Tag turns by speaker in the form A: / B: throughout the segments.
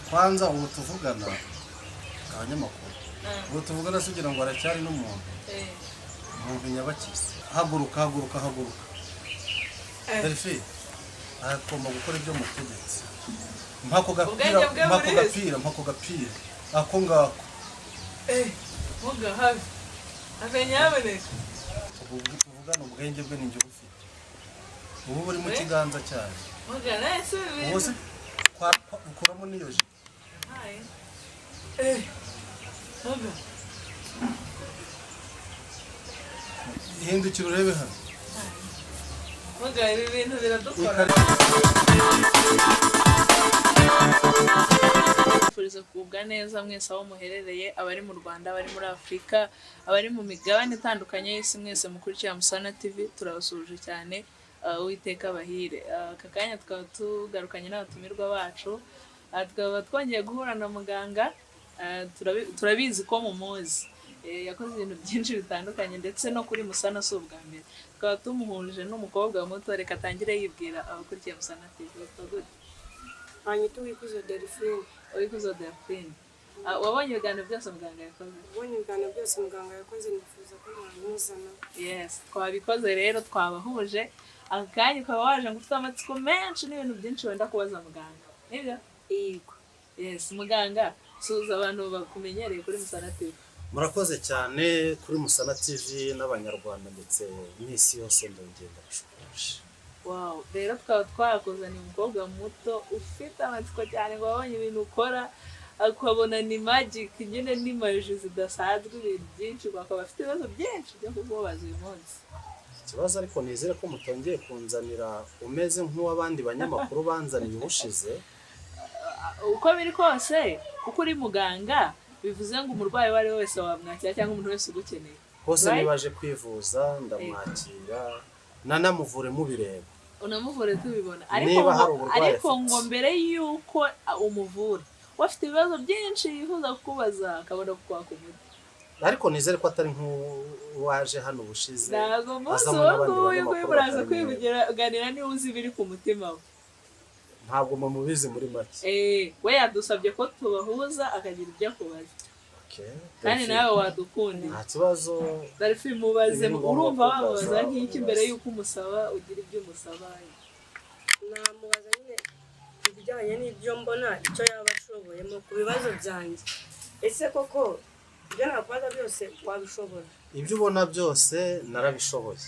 A: kwanza ubu tuvugana abanyamakuru ubu tuvugana sugira ngo aracyari n'umuntu umuntu nyabakize haguruka Delphi agomba gukora ibyo mutegetse mpako gapira ako ngako
B: muga hafi akanyaboneka
A: tuvugana ubwenge bwe n'injye ufite ubu buri mu kiganza cyane
B: muga nese
A: bose ukuramo niyo je
B: muga
A: hindukira urebe hano
B: muga ibi bintu biradukora turiza kubwa neza mwese aho muherereye abari mu Rwanda abari muri Afrika abari mu migabane itandukanye y'isi mwese mukurikira Musana TV turabasuje cyane Uwiteka bahire aka kanya tukaba tugarukanye n'abatumirwa bacu tukaba twongeye guhura na muganga turabizi ko mumuzi yakoze ibintu byinshi bitandukanye ndetse no kuri Musana si ubwa mbere tukaba tumuhuje n'umukobwa muto reka atangire yibwira abakurikiye Musana TV
C: Anyita Uwikuze Delphine.
B: Uwikuze Delphine. Wabonye ibiganiro byose muganga yakoze?
C: Wabonye ibiganiro byose muganga yakoze nifuza ko mwamuzana.
B: Yes, twabikoze rero twabahuje. Akanya ukaba waje ngo ufite amatsiko menshi n'ibintu byinshi wenda kubaza muganga. Nibyo?
C: Yego.
B: Yes, muganga suza abantu bakumenyereye kuri Musana TV.
A: Murakoze cyane kuri Musana TV n'abanyarwanda ndetse n'isi yose ndongenda bashukuje.
B: Wow, rero tukaba twakuzaniye umukobwa muto ufite amatsiko cyane ngo abonye ibintu ukora akabona ni magic nyine ni maji zidasanzwe ibintu byinshi bakaba bafite ibibazo byinshi byo kubaza uyu munsi.
A: Ikibazo ariko nizere ko mutongeye kunzanira umeze nk'uwabandi banyamakuru banzaniye ubushize.
B: Uko biri kose kuko uri muganga bivuze ngo umurwayi wari wese wamwakira cyangwa umuntu wese ugukeneye.
A: Hose nibaje kwivuza ndamwakira nanamuvure mubireba.
B: Unamuvure tubibona ariko ngo mbere yuko umuvura wafite ibibazo byinshi yifuza kukubaza akabona kwaka umuti
A: ariko nizere ko atari nk'uwaje hano ubushize
B: ntago muzi buraza kwivuganira niba uzi biri ku mutima we
A: ntabwo mubizi muri make
B: we yadusabye ko tubahuza akagira ibyo akubaza kandi nawe wadukunda
A: nta kibazo
B: Delphine mubaze urumva wamubaza nk'iki mbere yuko umusaba ugira ibyo umusaba
C: namubaza nyine ibijyanye n'ibyo mbona icyo yaba ashoboyemo ku bibazo byanjye ese koko ibyo nakubaza byose wabishobora
A: ibyo ubona byose narabishoboye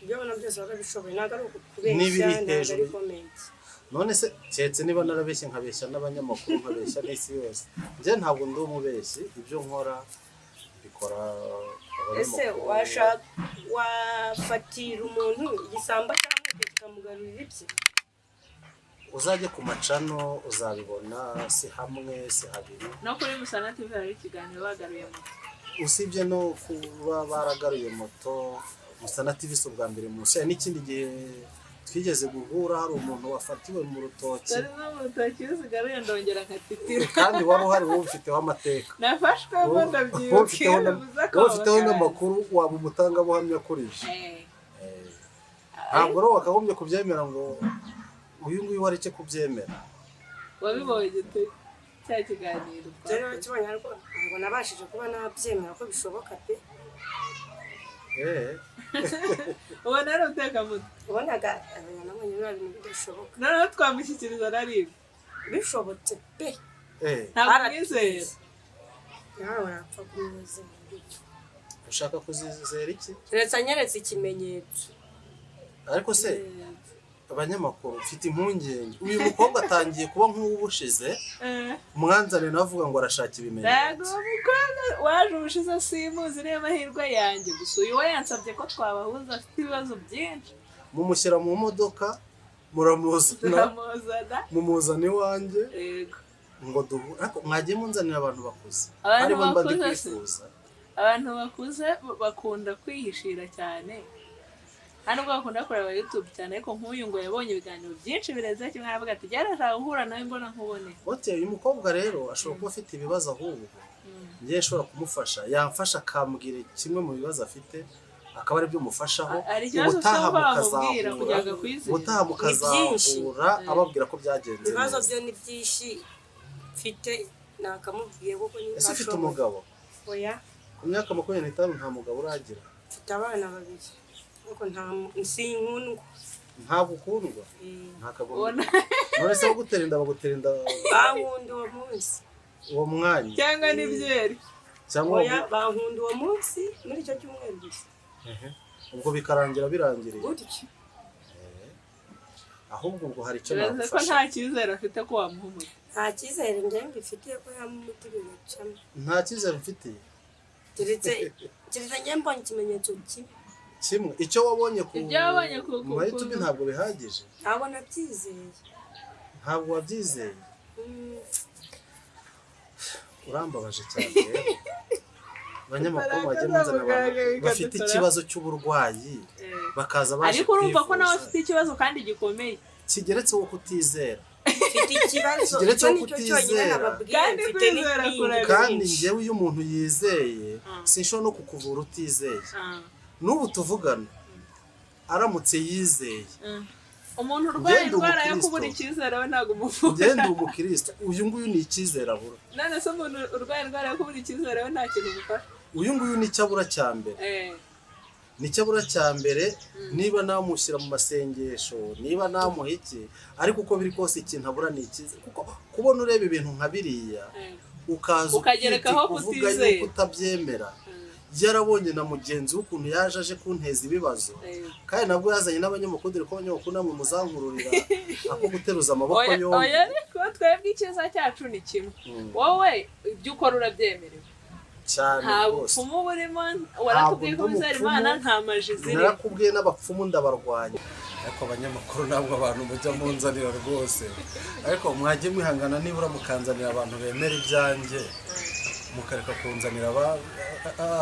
C: ibyo ubona byose warabishoboye ntabwo ari ukubeshya ntabwo ari komenti
A: none se cyetse niba narabeshye nkabeshya n'abanyamakuru nkabeshya n'isi yose nje ntabwo ndi umubeshyi ibyo nkora bikora
C: ese wafatira umuntu igisamba cyangwa kikamugarurira ibye
A: uzajye ku macano uzabibona si hamwe si habiri
B: no kuri Musana TV hari ikiganiro bagaruye moto
A: usibye no kuba baragaruye moto Musana TV si ubwa mbere munsi n'ikindi gihe twigeze guhura hari umuntu wafatiwe mu rutoki
B: usigaruye ndongera nkatitira
A: kandi wari uhari wowe ufiteho amateka
B: nafashwe ngo ndabyibuke
A: wowe ufiteho n'amakuru waba umutangabuhamya kurije ntabwo rero wakagombye kubyemera ngo uyu nguyu wareke kubyemera
B: wabibonye gute cya kiganiro
C: kibonye ariko ntabwo nabashije kuba nabyemera ko bishoboka pe
B: ubona ari uteka muto
C: ubonaga nabonye biba ibintu bidashoboka
B: noneho twamushyikiriza naribi
C: bishobotse pe
B: ntabwo mwizera
C: nawe urapfa kumwizera
A: ushaka kuzizera iki
C: keretse anyeretse ikimenyetso
A: ariko se abanyamakuru ufite impungenge uyu mukobwa atangiye kuba nk'uwubushize umwanzane navuga ngo arashaka ibimenyetso
B: waje ubushize simuzi niyo mahirwe yanjye gusa uyu we yansabye ko twabahuza afite ibibazo byinshi
A: mumushyira mu modoka mumuzana iwanjye ngo mwagiye munzanira abantu bakuze aribo mba ndi kwifuza
B: abantu bakuze bakunda kwihishira cyane hano ubwo bakunda kureba YouTube cyane ariko nk'uyu ngo yabonye ibiganiro byinshi bireze kimwe aravuga ati gerageza guhura nawe mbona nkubone
A: uyu mukobwa rero ashobora kuba afite ibibazo ahubwo ngiye ashobora kumufasha yamfasha akambwira kimwe mu bibazo afite akaba ari byo mufashaho
B: ubutaha
A: mukazahura ababwira ko byagenze
C: ibibazo byo ni byinshi mfite nakamubwiye kuko
A: ese ufite umugabo
C: oya
A: ku myaka 25 nta mugabo uragira
C: mfite abana babiri ariko sinkundwa
A: ntabwo ukundwa ntakagomba none se bagutera inda
C: bankunda uwo munsi
A: uwo mwanya
B: cyangwa n'ibyeri
A: cyangwa
C: oya bankunda uwo munsi muri icyo cyumweru gusa
A: ubwo bikarangira birangiriye
C: gutyo
A: ahubwo ubwo hari icyo
B: nafasha ko nta cyizere afite ko wamuhumuye
C: nta cyizere njye mbifitiye ko yamuti bigacamo
A: nta cyizere mfitiye
C: keretse njye mbonye ikimenyetso
A: kimwe icyo wabonye ku
B: YouTube
A: ntabwo bihagije
C: ntabwo nabyizeye
A: ntabwo wabyizeye urambabaje cyane abanyamakuru bajya muzana abantu bafite ikibazo cy'uburwayi bakaza baje
B: ariko urumva ko nawe afite ikibazo kandi gikomeye
A: kigeretse wo kutizera
C: mfite ikibazo
A: kigeretse wo kutizera kandi njyewe iyo umuntu yizeye sinshobora no kukuvura utizeye n'ubu tuvugana aramutse yizeye
B: umuntu urwaye indwara yo kubura icyizere we ntabwo umuvura
A: ngende umukristo uyu nguyu ni icyizere abura
B: none se umuntu urwaye indwara yo kubura icyizere we nta kintu umufasha
A: uyu nguyu ni icyabura cya mbere ni icyabura cya mbere niba namushyira mu masengesho niba namuha iki ariko uko biri kose ikintu abura ni icyizere kuko kubona ureba ibintu nka biriya ukaza kuvuga yuko utabyemera yarabonye na mugenzi w'ukuntu yaje aje kunteza ibibazo kandi nabwo yazanye n'abanyamakuru dore ko abanyamakuru namwe muzankururira ako guteruza amaboko yombi
B: oya ariko twebwe icyiza cyacu ni kimwe wowe ibyo ukora urabyemerewe
A: cyane rwose
B: nta bupfumu burimo waratubwiye ko bizera imana nta maji ziri
A: narakubwiye n'abapfumu ndabarwanya ariko abanyamakuru ntabwo abantu mujya munzanira rwose ariko mwajye mwihangana nibura mukanzanira abantu bemera ibyanjye mukareka kunzanira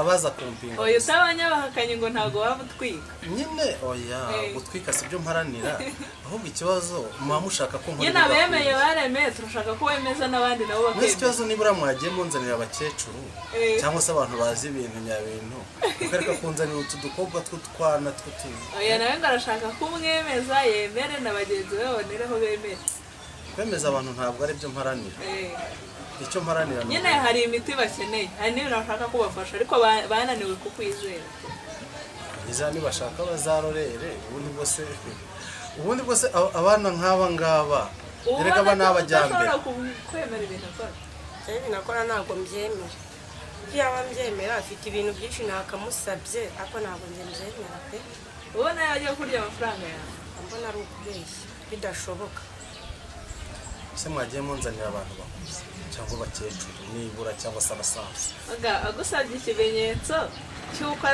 A: abaza kumpinga
B: oya usabanyabahakanye ngo ntago waba utwika
A: nyine oya gutwika sibyo mparanira ahubwo ikibazo muba mushaka ko nkora
B: nyine abemeye baremeye turashaka ko wemeza n'abandi nabo bakemeza
A: ikibazo nibura mwagiye munzanira abakecuru cyangwa se abantu bazi ibintu nyabintu mukareka kunzanira utu dukobwa tw'utwana
B: oya nawe ngo arashaka ko umwemeza yemere na bagenzi be babonereho bemere
A: kwemeza abantu ntabwo ari byo mparanira icyo mparanira
B: nyine hari imiti bakeneye hari n'ibintu bashaka kubafasha ariko bananiwe kukwizera
A: iza nibashaka bazarorere ubundi bwose abana nk'aba ngaba erega aba n'abajyambere
B: kwemera ibintu akora
C: ibintu akora ntabwo mbyemera iyo aba mbyemera afite ibintu byinshi nakamusabye ariko ntabwo mbyemera pe
B: ubona yagiye kurya amafaranga yawe
C: mbona ari ukubeshya bidashoboka
A: ese mwagiye munzanira abantu bakuze cyangwa abakecuru nibura cyangwa se abasaza
B: agusabye ikimenyetso cy'uko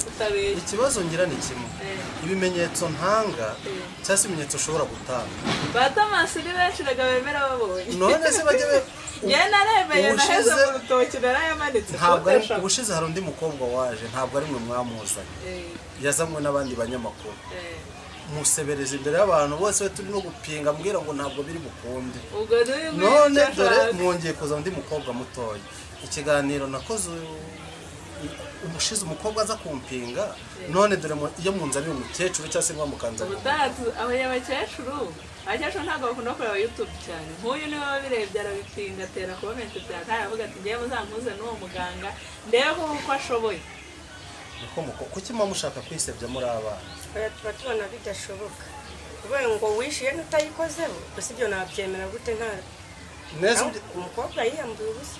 B: utabeshya
A: ikibazo ngira ni kimwe ibimenyetso ntanga cyangwa se ibimenyetso ushobora gutanga
B: ba Thomas ni benshi rega bemera babonye
A: none se bajye
B: njye naremeye naheze mu rutoki narayamanitse
A: ntabwo ari ubushize hari undi mukobwa waje ntabwo ari mwe mwamuzanye yazanywe n'abandi banyamakuru musebereza imbere y'abantu bose turi no gupinga mbwira ngo ntabwo biri bukunde none dore mwongeye kuza undi mukobwa mutoya ikiganiro nakoze umushize umukobwa aza kumpinga none dore iyo munzaniye umukecuru cyangwa se mwamukanzaniye
B: aho y'abakecuru abakecuru ntabwo bakunda kureba YouTube cyane nk'uyu niwe wabirebye arabipinga atera comment byaka aravuga ati ngewe muzampuze n'uwo muganga ndebe ko ashoboye
A: kuki muba mushaka kwisebya muri abana
C: tuba tubona bidashoboka ubaye ngo wishyuye n'utayikozeho gusa ibyo nabyemera gute umukobwa yiyambuye ubusa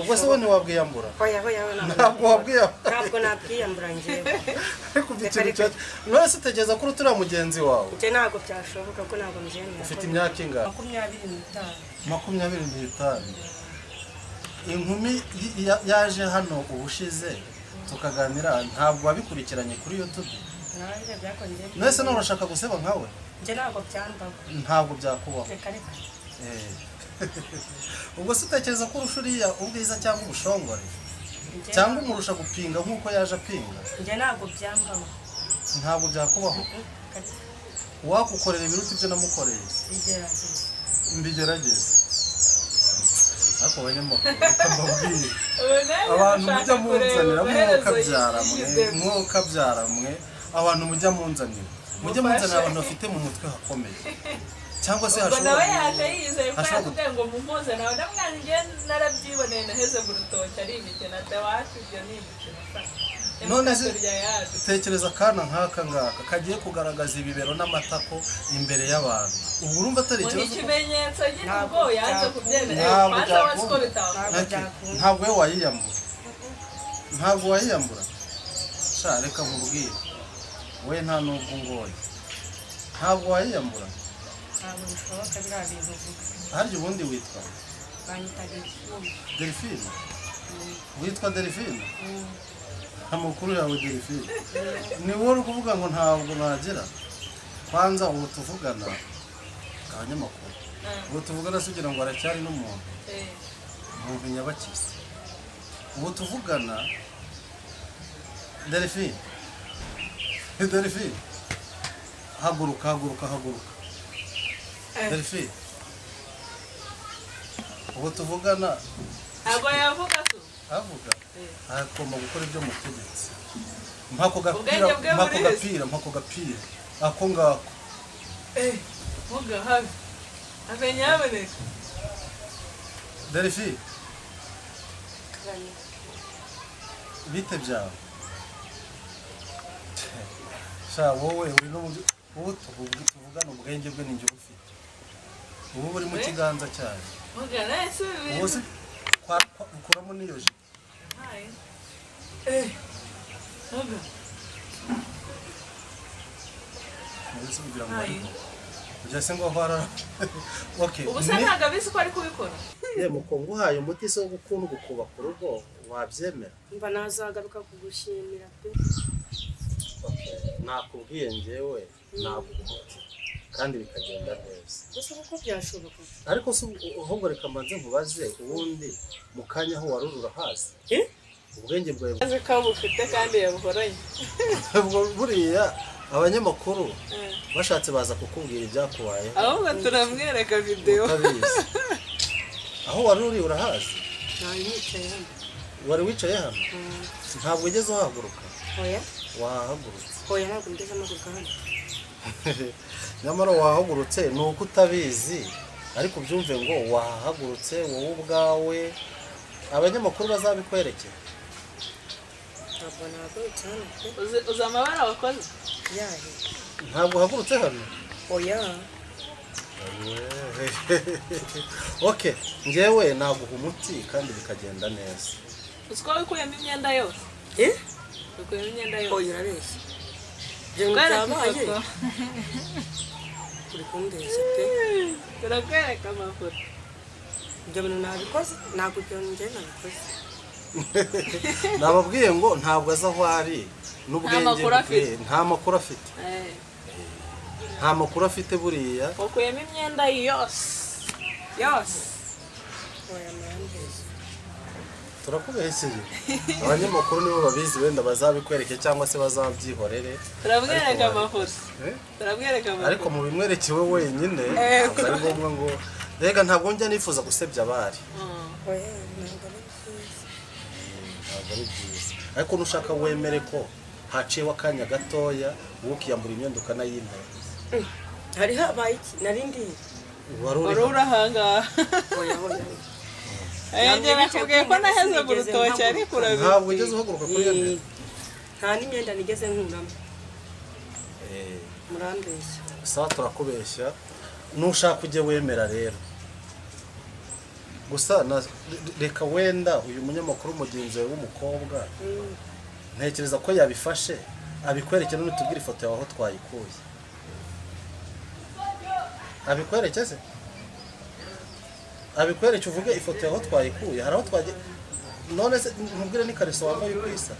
A: ubwo se we ntiwabwiyambura
C: ntabwo nabwiyambura ngewe
A: ariko ufite ikintu cyacu none se utegereza ko urutira mugenzi wawe
C: ibyo ntabwo byashoboka ko ntabwo mbyemera
A: ufite imyaka ingana 25 inkumi yaje hano ubushize tukaganira ntabwo wabikurikiranye kuri YouTube nese none urashaka guseba nkawe ntabwo byakubaho ubwo se utekereza ko urusha uriya ubwiza cyangwa ubushongore cyangwa umurusha gupinga nk'uko yaje apinga ntabwo byakubaho wakukorera ibiruta ibyo namukoreye mbigerageze ariko abanyamakuru bakambabwira abantu mujya munzanira mwokabyara mwe abantu mujya munzanira abantu bafite mu mutwe hakomeye cyangwa se
B: hashobora nawe yaje yizeye ko yakubwiye ngo mumuze nawe ndamwana ngiye narabyiboneye naheze mu rutoki ari imikino atawacu ibyo ni imikino
A: none se tekereza kana nk'aka ngaka kagiye kugaragaza ibibero n'amatako imbere y'abantu ubu urumva atari
B: ikimenyetso cy'ubwo yaje kubyemera kwanza wasiko bitanga
A: ntabwo we wayiyambura sha reka nkubwire we nta nubwo ngoye ntabwo wayiyambura
C: ntabwo bishoboka biriya bintu uvuga
A: harya ubundi witwa
C: banyita
A: Delphine witwa Delphine amakuru yawe Delphine ni wowe uri kuvuga ngo ntabwo nagera kwanza ubu tuvugana abanyamakuru ubu tuvugana sugira ngo aracyari n'umuntu umuntu nyabakizi ubu tuvugana Delphine haguruka Delphine ubu tuvugana
B: ntabwo yavuga tu
A: avuga agomba gukora ibyo mutegetse mpako gapira ako ngako
B: muga habi abenyaboneka
A: Delphine bite byawe sha wowe uri no ubu tuvugana ubwenge bwe n'injye ufite ubu buri mu kiganza cyane
B: muga nese
A: ubu ukuramo niyo ji
B: muga
A: mbese kugira ngo ujya se ngo hara okay
B: ubusa ntago abizi ko ari kubikora
A: mukongo uhaye umuti so gukunda gukuba ku rugo wabyemera
C: mba nazagaruka kugushimira pe
A: nakubwiye njyewe ntabwo kandi bikagenda neza
C: gusa uko byashoboka
A: ariko se ahubwo reka mbanze nkubaze ubundi mu kanya aho warurura hasi ubwenge bwawe
B: azi ko bufite kandi yabuhoranye
A: ubwo buriya abanyamakuru bashatse baza kukubwira ibyakubaye
B: ahubwo turamwereka video
A: aho waruri urahazi wari wicaye hano ntabwo ugeze uhaguruka
C: oya
A: wahagurutse
C: oya ntabwo ngeze amaguruka hano
A: nyamara wahagurutse ni uko utabizi ariko byumve ngo wahagurutse wowe ubwawe abanyamakuru bazabikwerekera
C: ntabwo nahagurutse hano
B: uzi amabara wakoze
C: yahe
A: ntabwo uhagurutse hano
C: oya
A: okay njyewe naguha umuti kandi bikagenda neza
B: uziko wikuyemo imyenda yose wikuyemo imyenda yose
C: oya urabeshya byabaye uri kumbeshya pe
B: turakwereka amafoto
C: ibyo bintu nabikoze ntabwo ibyo njye nabikoze
A: nababwiye ngo ntabwo aza aho ari n'ubwenge bwe nta makuru afite nta makuru afite buriya
B: wakuyemo imyenda yose
C: oya murambeshya
A: turakubeshyeye abanyamakuru nibo babizi wenda bazabikwereke cyangwa se bazabyihorere
B: turabwereka amafoto
A: ariko mu bimwerekewe wenyine ntabwo ari ngombwa ngo rega ntabwo njya nifuza gusebya abari
C: oya
A: ntabwo ari byiza ariko nushaka wemere ko haciyeho akanya gatoya wowe ukiyambura imyenda ukanayimpa
C: hari habaye iki nari ndiye
A: wari
B: urahangaha Ayanje nakubwiye ko naheze mu rutoki ariko urabizi
A: ntabwo ugeze uhaguruka kuri iyo ntebe
C: nta n'imyenda nigeze nkuramo murambeshya
A: sawa turakubeshya nushaka ujye wemera rero gusa reka wenda uyu munyamakuru mugenzi wawe w'umukobwa ntekereza ko yabifashe abikwereke none tubwire ifoto yawe aho twayikuye abikwerekeze abikwereke uvuge ifoto yaho twayikuye hari aho twaje none se nkubwire n'ikariso wambaye ukwisa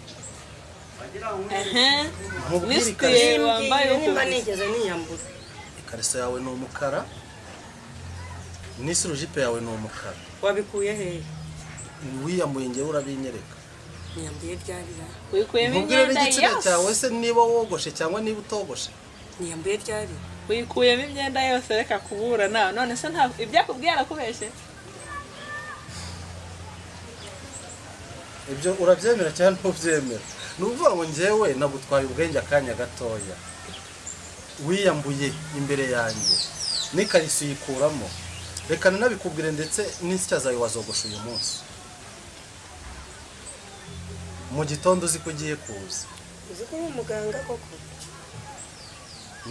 A: nkubwire ikariso
C: wambaye nimba nigeze niyambura
A: ikariso yawe ni umukara n'isurujipe yawe ni umukara
C: wabikuye hehe
A: wiyambuye ngewe urabinyereka
C: niyambuye ryarira
B: wikuyemo
A: nkubwire
B: imyenda
A: n'igitsina
B: yose
A: cyawe se niba wogoshe cyangwa niba utogoshe
C: niyambuye ryarira
B: wikuyemo imyenda yose reka kuburana none se nta ibyakubwiye arakubeshye
A: ibyo urabyemera cyane ntubyemera ni ukuvuga ngo njyewe nagutwaye ubwenge akanya gatoya wiyambuye imbere yanjye n'ikariso uyikuramo reka nabikubwire ndetse n'insya zawe wazogosha uyu munsi mu gitondo uzi ko ugiye kuza
C: uzi ko uri umuganga koko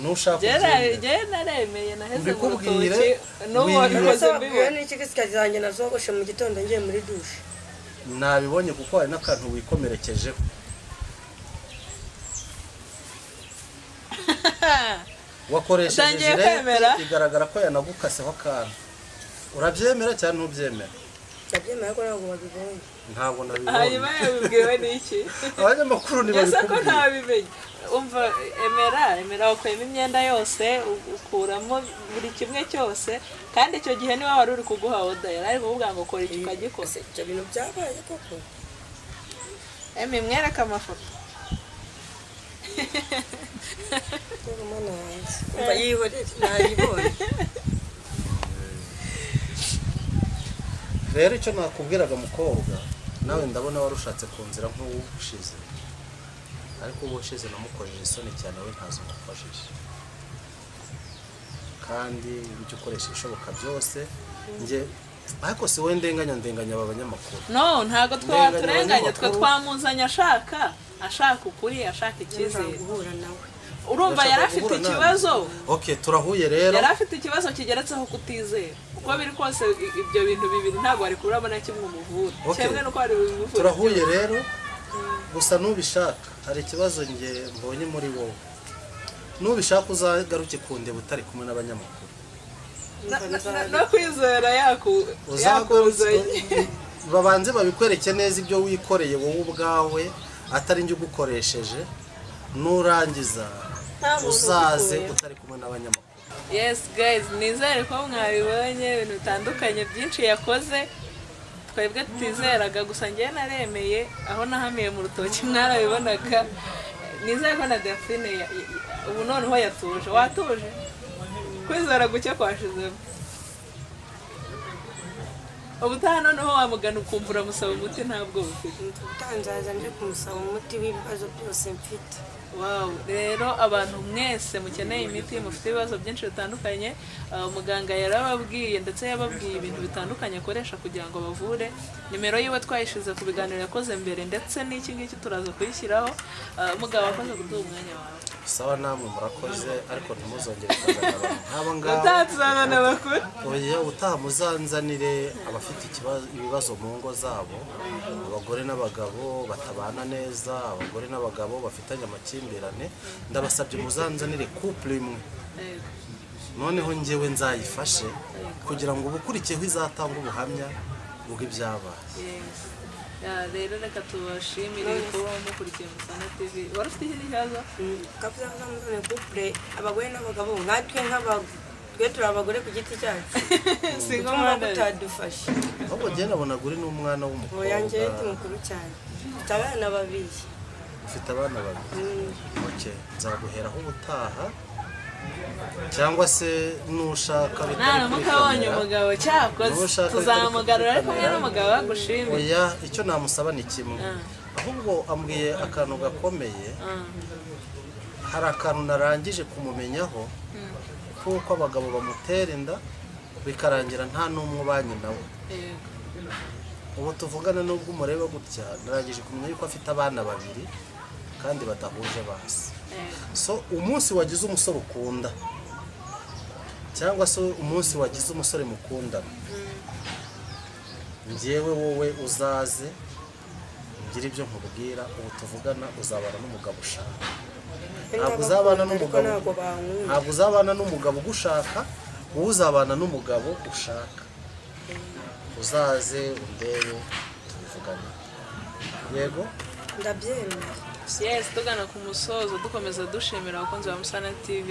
A: nushaka
B: jye naremeye naheze mu rutoki
C: n'uwo bikoze mbibona n'iki gisikazi zanjye nazogoshe mu gitondo ngiye muri dushe
A: nabibonye kuko hari n'akantu wikomerekejeho wakoresheje jirete igaragara ko yanagukaseho akantu urabyemera cyane ntubyemera
C: ndabyemera ko ntabwo wabibonye
A: ntabwo nabibonye
B: hanyuma yabibwiwe n'iki
A: abanyamakuru
B: ese ko ntabimenye umva emera wakuyemo imyenda yose ukuramo buri kimwe cyose kandi icyo gihe niba wari uri kuguha oda yari ari kuvuga ngo kora iki ukagikora
C: ibyo bintu byabaye koko
B: mwereke amafoto
C: umva yihorere nayibonye
A: rero icyo nakubwiraga mukobwa nawe ndabona warushatse ku nzira nk'uwushize ariko ubu ushize namukorera isoni cyane we ntazo umufashije kandi ujye ukoresha ibishoboka byose njye ariko si wowe ndenganya aba banyamakuru
B: no ntabwo twaturenganya twe twamuzanye ashaka ukuri ashaka icyizere
C: guhura nawe
B: urumva yari afite ikibazo
A: turahuye rero
B: yari afite ikibazo kigeretseho kutizera uko biri kose ibyo bintu bibiri ntabwo ari kurabona kimwe umuvura kimwe nuko ari bimuvura
A: turahuye rero gusa nubishaka hari ikibazo njye mbonye muri wowe nubishaka uzagaruke kundeba utari kumwe n'abanyamakuru
B: no kwizera yakuzanye
A: babanze babikwereke neza ibyo wikoreye wowe ubwawe atari njye ugukoresheje nurangiza uzaze utari kumwe n'abanyamakuru
B: yes guys nizere ko mwabibonye ibintu bitandukanye byinshi yakoze twebwe tutizeraga gusa njye naremeye aho nahamiye mu rutoki mwarabibonaga nizere ko na Delphine ubu noneho yatuje watuje kwizera guke kwashizemo ubutaha noneho wamugana ukumva uramusaba umuti ntabwo ufite
C: utanzaza nje kumusaba umuti w'ibibazo byose mfite
B: wow rero abantu mwese mukeneye imiti mufite ibibazo byinshi bitandukanye muganga yarababwiye ndetse yababwiye ibintu bitandukanye akoresha kugira ngo bavure nimero yiwe twayishize ku biganiro yakoze mbere ndetse n'iki ngiki turaza kuyishyiraho mugabo wakoze kuduha umwanya wawe
A: sawa namwe murakoze ariko ntimuzongere kuzana abantu nk'abo ngabo
B: utatuzanana bakuru
A: oya utaha muzanzanire abafite ibibazo mu ngo zabo abagore n'abagabo batabana neza abagore n'abagabo bafitanye amakimbirane ndabasabye muzanzanire couple imwe noneho njyewe nzayifashe kugira ngo ubukurikiyeho izatanga ubuhamya bw'ibyabaye
B: rero reka tubashimire kuba mukurikiye Musana TV wari ufite ikindi kibazo
C: kavuze ko muzane couple abagore n'abagabo nkatwe twe turi abagore ku giti cyacu singo mutadufashe
A: ahubwo njye nabonaga uri n'umwana w'umukobwa
C: oya njye ndi mukuru cyane mfite abana babiri
A: ufite abana babiri nzaguheraho ubutaha cyangwa se nushaka
B: mukabonye umugabo cyakoze tuzamugarura ariko kumwe n'umugabo bagushimye
A: oya icyo namusaba ni kimwe ahubwo ambwiye akantu gakomeye hari akantu narangije kumumenyaho kuko abagabo bamutera inda bikarangira nta n'umwe ubanye nawe ubu tuvugana n'ubwo umureba gutya narangije kumenya yuko afite abana babiri kandi badahuje basi so umunsi wagize umusore ukunda cyangwa se umunsi wagize umusore mukundana njyewe wowe uzaze ngira ibyo nkubwira ubu tuvugana uzabana n'umugabo ushaka ntabwo uzabana n'umugabo ugushaka wowe uzabana n'umugabo ushaka uzaze undebe tubivugane yego
C: ndabyemera
B: yes tugana ku musozo dukomeza dushimira abakunzi ba Musana TV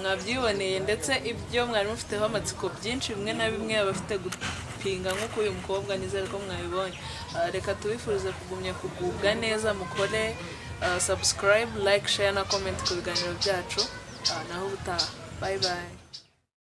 B: mwabyiboneye ndetse ibyo mwari mufiteho amatsiko byinshi bimwe na bimwe abafite gupinga nk'uko uyu mukobwa nizere ko mwabibonye reka tubifurize kugumya kugubwa neza mukore subscribe like share na comment ku biganiro byacu naho ubutaha bye bye